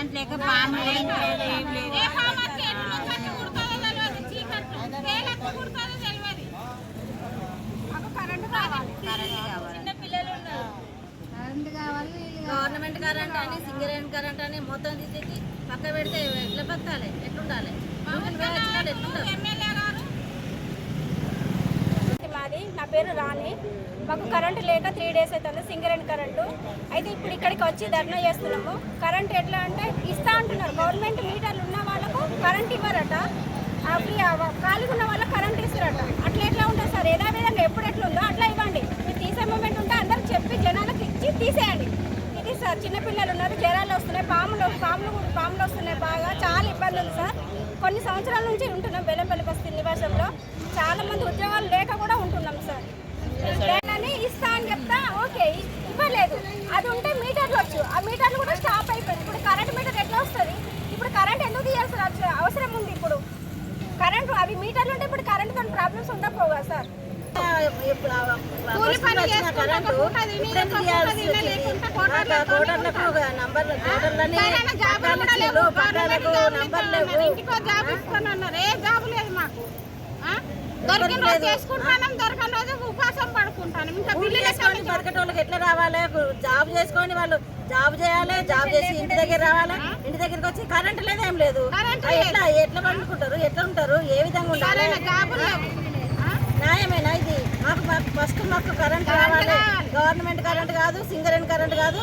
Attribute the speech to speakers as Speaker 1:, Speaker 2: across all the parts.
Speaker 1: Current లేక పాము లేదు ఏం లేదు.
Speaker 2: గవర్నమెంట్ కరెంట్ అని సింగిల్ లైన్ కరెంట్ అని మొత్తం తీసేసి పక్క పెడితే ఎట్లా బతకాలి, ఎట్లుండాలి?
Speaker 3: మాది నా పేరు రాణి. మాకు కరెంటు లేక 3 days అవుతుంది, సింగిల్ లైన్ కరెంటు. అయితే ఇప్పుడు ఇక్కడికి వచ్చి ధర్నా చేస్తున్నాము. కరెంట్ ఎట్లా అంటే ఇస్తా అంటున్నారు. గవర్నమెంట్ మీటర్లు ఉన్న వాళ్ళకు కరెంట్ ఇవ్వరట, ఖాళీగా ఉన్న వాళ్ళకి కరెంట్ ఇస్తారట. అట్లా ఎట్లా ఉంటుంది సార్? యథావిధంగా ఎప్పుడు ఎట్లా ఉందో అట్లా ఇవ్వండి. మీరు తీసే మూమెంట్ ఉంటే అందరికి చెప్పి జనాలకు ఇచ్చి తీసేయండి. ఇది సార్, చిన్నపిల్లలు ఉన్నారు, జ్వరాలు వస్తున్నాయి, పాములు వస్తున్నాయి, బాగా చాలా ఇబ్బంది ఉంది సార్. కొన్ని సంవత్సరాల నుంచి ఉంటున్నాం బెల్లంపల్లి బస్తీ నివాసంలో. చాలా మంది ఉద్యోగాలు లేక కూడా ఉంటున్నాం సార్. అని ఇస్తా అని చెప్తా, ఓకే ఇవ్వలేదు. అది ఉంటే మీటర్లు వచ్చు, ఆ మీటర్లు కూడా స్టాప్ అయిపోయింది. ఇప్పుడు కరెంట్ మీటర్ ఎట్లా వస్తుంది? ఇప్పుడు కరెంట్ ఎందుకు తీయాల్సిన అవసరం ఉంది? ఇప్పుడు కరెంటు అవి మీటర్లు ఉంటే ఇప్పుడు కరెంట్తో ప్రాబ్లమ్స్ ఉండకపోగా సార్.
Speaker 2: బతకటోళ్ళకి ఎట్లా రావాలి? జాబ్ చేసుకొని వాళ్ళు జాబ్ చేయాలి, జాబ్ చేసి ఇంటి దగ్గర రావాలి. ఇంటి దగ్గరికి వచ్చి కరెంట్ లేదు, ఏం లేదు. ఎట్లా పండుకుంటారు, ఎట్లా ఉంటారు, ఏ విధంగా ఉండాలి? న్యాయమేనా ఇది? మాకు ఫస్ట్ మాకు కరెంట్ రావాలి. గవర్నమెంట్ కరెంట్ కాదు, సింగిల్ లైన్ కరెంట్ కాదు,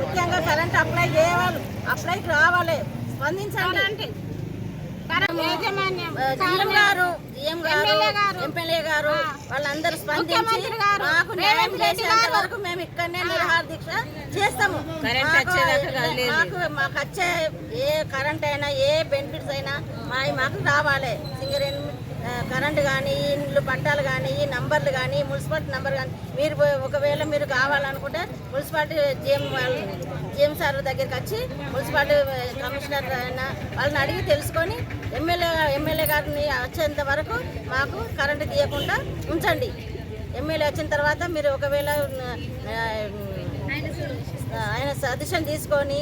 Speaker 2: ముఖ్యంగా కరెంట్ అప్లై చేయాలి, అప్లైకి రావాలి. స్పందించండి. ఎమ్మెల్యే గారు వాళ్ళందరూ స్పందించి మాకు న్యాయం చేసేంత వరకు మేము ఇక్కడనే నిరాహార దీక్ష చేస్తాము. మాకు వచ్చే ఏ కరెంట్ అయినా, ఏ బెనిఫిట్స్ అయినా మాకు రావాలి. సింగర్ కరెంట్ కానీ, ఇండ్లు పట్టాలు కానీ, ఈ నంబర్లు కానీ, మున్సిపాలిటీ నంబర్ కానీ, మీరు ఒకవేళ మీరు కావాలనుకుంటే మున్సిపాలిటీ జిఎం సార్ దగ్గరికి వచ్చి మున్సిపాలిటీ కమిషనర్ అయినా వాళ్ళని అడిగి తెలుసుకొని ఎమ్మెల్యే గారిని వచ్చేంత వరకు మాకు కరెంటు తీయకుండా ఉంచండి. ఎమ్మెల్యే వచ్చిన తర్వాత మీరు ఒకవేళ ఆయన సజెషన్ తీసుకొని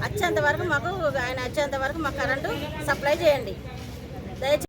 Speaker 2: వచ్చేంత వరకు మాకు కరెంటు సప్లై చేయండి దయచేసి.